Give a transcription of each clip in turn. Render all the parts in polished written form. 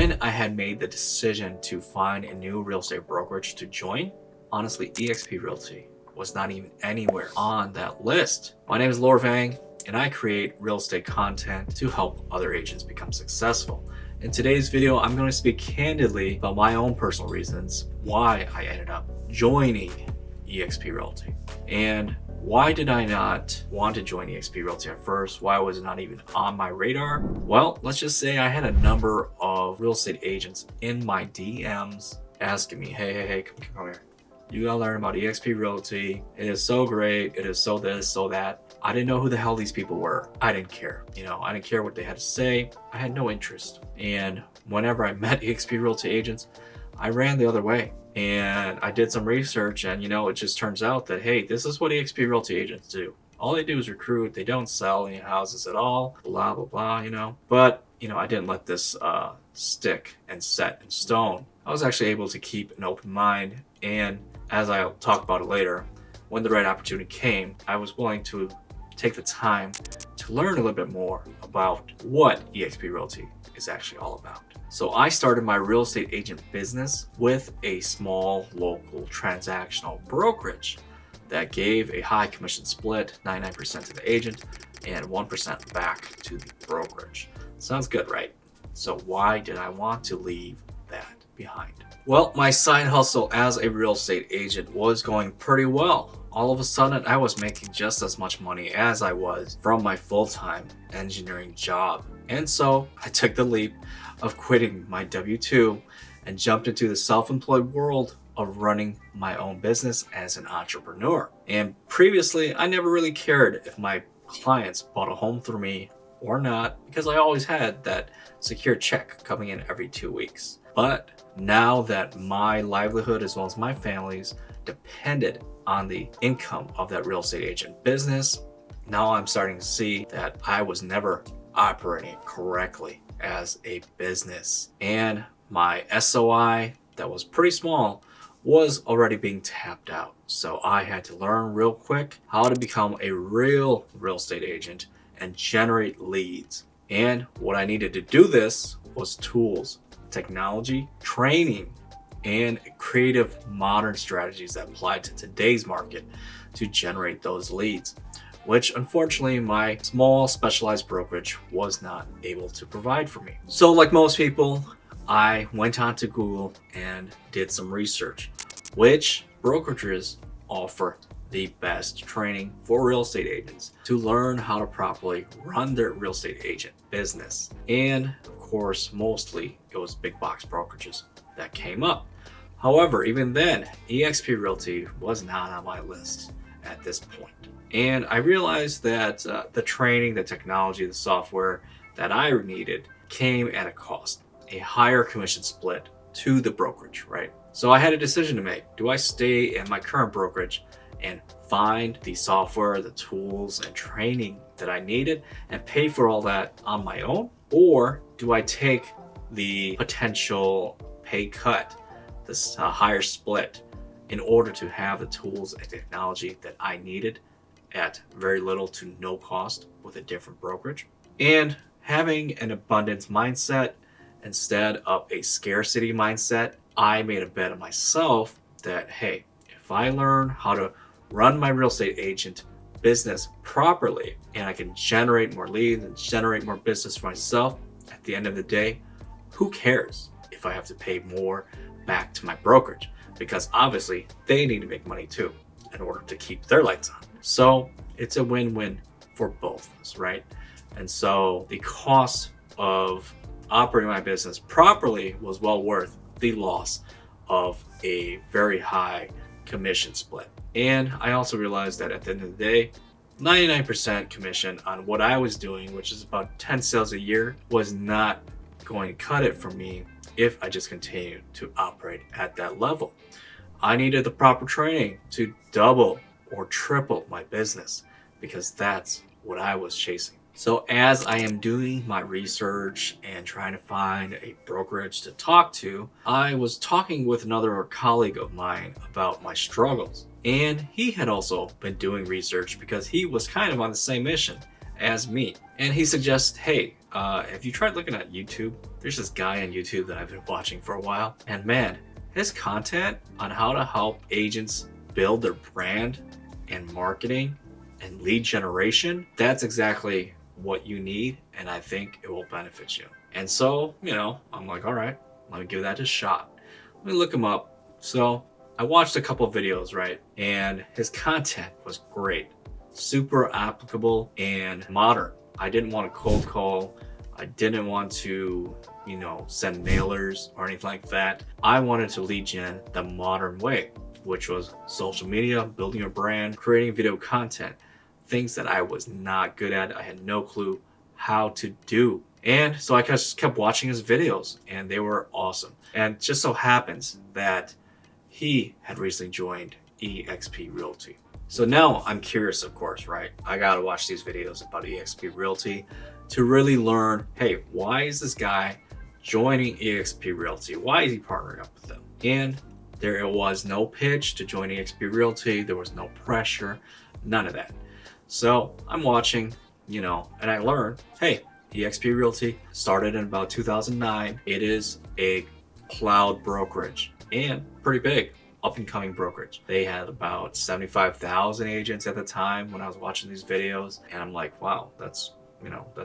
when I had made the decision to find a new real estate brokerage to join, honestly, eXp Realty was not even anywhere on that list. My name is Lor Vang, and I create real estate content to help other agents become successful. In today's video, I'm going to speak candidly about my own personal reasons why I ended up joining eXp Realty. And why did I not want to join eXp Realty at first? Why was it not even on my radar? Well, let's just say I had a number of real estate agents in my DMs asking me, hey, come here. You gotta learn about eXp Realty. It is so great. It is so this, so that. I didn't know who the hell these people were. I didn't care. I didn't care what they had to say. I had no interest. And whenever I met eXp Realty agents, I ran the other way. And I did some research, and it just turns out that, hey, this is what eXp Realty agents do. All they do is recruit. They don't sell any houses at all, blah, blah, blah, But, I didn't let this stick and set in stone. I was actually able to keep an open mind. And as I'll talk about it later, when the right opportunity came, I was willing to take the time to learn a little bit more about what eXp Realty is actually all about. So I started my real estate agent business with a small local transactional brokerage that gave a high commission split, 99% to the agent and 1% back to the brokerage. Sounds good, right? So why did I want to leave that behind? Well, my side hustle as a real estate agent was going pretty well. All of a sudden, I was making just as much money as I was from my full-time engineering job. And so I took the leap of quitting my W-2 and jumped into the self-employed world of running my own business as an entrepreneur. And previously, I never really cared if my clients bought a home through me or not, because I always had that secure check coming in every 2 weeks. But now that my livelihood as well as my family's depended on the income of that real estate agent business, now I'm starting to see that I was never operating correctly as a business. And my SOI, that was pretty small, was already being tapped out. So I had to learn real quick how to become a real estate agent and generate leads. And what I needed to do this was tools, technology, training, and creative modern strategies that apply to today's market to generate those leads, which unfortunately my small specialized brokerage was not able to provide for me. So like most people, I went onto Google and did some research, which brokerages offer the best training for real estate agents to learn how to properly run their real estate agent business. And of course, mostly it was big box brokerages that came up. However, even then, eXp Realty was not on my list at this point. And I realized that the training, the technology, the software that I needed came at a cost, a higher commission split to the brokerage, right? So I had a decision to make. Do I stay in my current brokerage and find the software, the tools, and training that I needed and pay for all that on my own? Or do I take the potential pay cut, this higher split, in order to have the tools and technology that I needed at very little to no cost with a different brokerage? And having an abundance mindset instead of a scarcity mindset, I made a bet on myself that, hey, if I learn how to run my real estate agent business properly and I can generate more leads and generate more business for myself, at the end of the day, who cares if I have to pay more back to my brokerage? Because obviously they need to make money too in order to keep their lights on. So it's a win-win for both of us, right? And so the cost of operating my business properly was well worth the loss of a very high commission split. And I also realized that at the end of the day, 99% commission on what I was doing, which is about 10 sales a year, was not going to cut it for me if I just continued to operate at that level. I needed the proper training to double or triple my business because that's what I was chasing. So as I am doing my research and trying to find a brokerage to talk to, I was talking with another colleague of mine about my struggles. And he had also been doing research because he was kind of on the same mission as me. And he suggests, hey, if you tried looking at YouTube, there's this guy on YouTube that I've been watching for a while, and man, his content on how to help agents build their brand and marketing and lead generation, that's exactly what you need, and I think it will benefit you. And so, I'm like, all right, let me give that a shot. Let me look him up. So I watched a couple of videos, right? And his content was great, super applicable and modern. I didn't want to cold call. I didn't want to, send mailers or anything like that. I wanted to lead gen the modern way, which was social media, building your brand, creating video content, things that I was not good at. I had no clue how to do. And so I just kept watching his videos, and they were awesome. And it just so happens that he had recently joined eXp Realty. So now I'm curious, of course, right? I gotta watch these videos about eXp Realty to really learn, hey, why is this guy joining eXp Realty? Why is he partnering up with them? And there was no pitch to join eXp Realty. There was no pressure, none of that. So I'm watching, and I learned, hey, eXp Realty started in about 2009. It is a cloud brokerage and pretty big, up and coming brokerage. They had about 75,000 agents at the time when I was watching these videos. And I'm like, wow, that's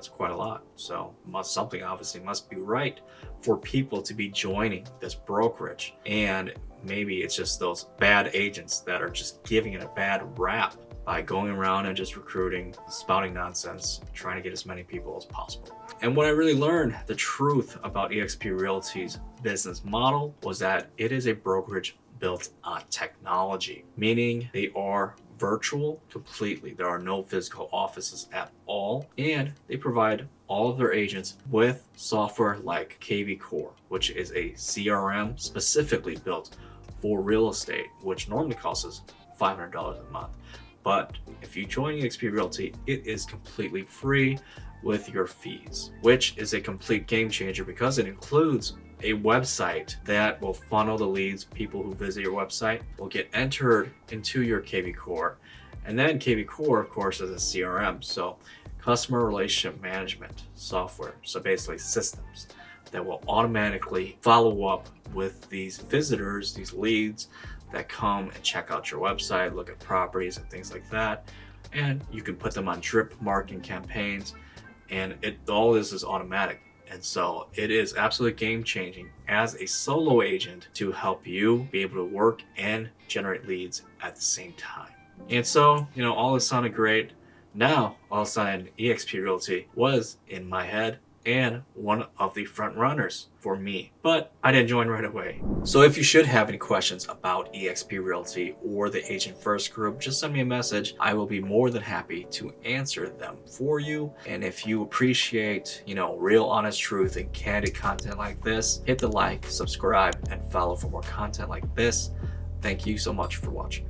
quite a lot. So something obviously must be right for people to be joining this brokerage. And maybe it's just those bad agents that are just giving it a bad rap by going around and just recruiting, spouting nonsense, trying to get as many people as possible. And what I really learned, the truth about eXp Realty's business model, was that it is a brokerage built on technology, meaning they are virtual completely. There are no physical offices at all, and they provide all of their agents with software like KV Core, which is a CRM specifically built for real estate, which normally costs $500 a month. But if you join eXp Realty, it is completely free with your fees, which is a complete game changer because it includes a website that will funnel the leads. People who visit your website will get entered into your KV Core. And then KV Core, of course, is a CRM. So customer relationship management software. So basically systems that will automatically follow up with these visitors, these leads that come and check out your website, look at properties and things like that. And you can put them on drip marketing campaigns, and all this is automatic. And so it is absolutely game changing as a solo agent to help you be able to work and generate leads at the same time. And so, all this sounded great. Now, all of a sudden, eXp Realty was in my head and one of the front runners for me, but I didn't join right away. So if you should have any questions about eXp Realty or the Agent First group, just send me a message. I will be more than happy to answer them for you. And if you appreciate, real honest truth and candid content like this, hit the like, subscribe, and follow for more content like this. Thank you so much for watching.